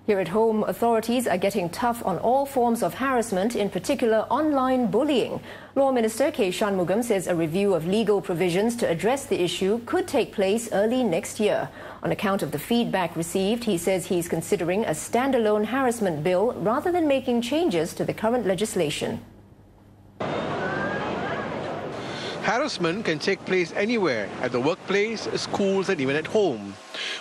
Here at home, authorities are getting tough on all forms of harassment, in particular online bullying. Law Minister K Shanmugam says a review of legal provisions to address the issue could take place early next year. On account of the feedback received, he says he's considering a standalone harassment bill rather than making changes to the current legislation. Harassment can take place anywhere, at the workplace, schools and even at home.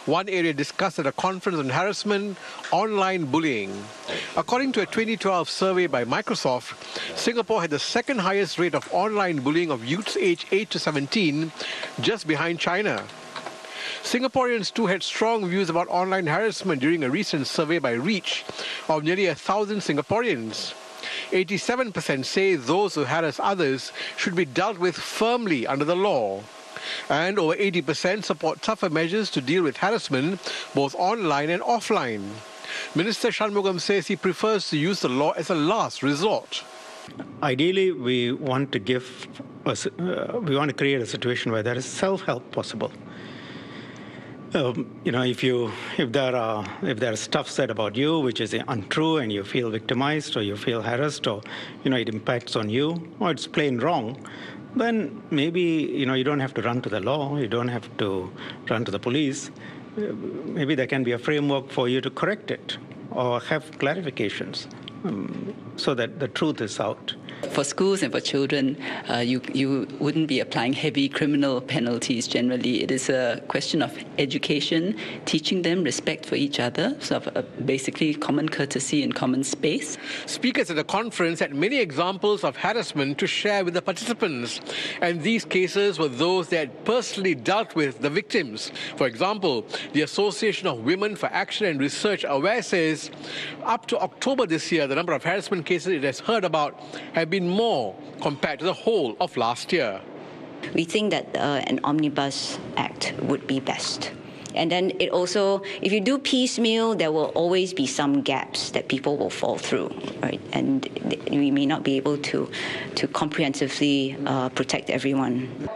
One area discussed at a conference on harassment, online bullying. According to a 2012 survey by Microsoft, Singapore had the second highest rate of online bullying of youths aged 8 to 17, just behind China. Singaporeans too had strong views about online harassment during a recent survey by Reach of nearly 1,000 Singaporeans. 87% say those who harass others should be dealt with firmly under the law. And over 80% support tougher measures to deal with harassment, both online and offline. Minister Shanmugam says he prefers to use the law as a last resort. Ideally, we want to create a situation where there is self-help possible. If there is stuff said about you which is untrue and you feel victimized or you feel harassed or it impacts on you or it's plain wrong, then maybe you don't have to run to the law, you don't have to run to the police. Maybe there can be a framework for you to correct it or have clarifications so that the truth is out. For schools and for children, you wouldn't be applying heavy criminal penalties generally. It is a question of education, teaching them respect for each other, sort of basically common courtesy and common space. Speakers at the conference had many examples of harassment to share with the participants, and these cases were those that had personally dealt with the victims. For example, the Association of Women for Action and Research Aware says up to October this year, the number of harassment cases it has heard about have been more compared to the whole of last year. We think that an omnibus act would be best. And then it also, if you do piecemeal, there will always be some gaps that people will fall through, right? And we may not be able to comprehensively protect everyone.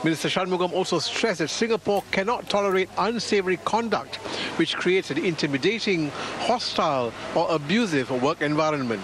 Minister Shanmugam also stressed that Singapore cannot tolerate unsavory conduct which creates an intimidating, hostile or abusive work environment.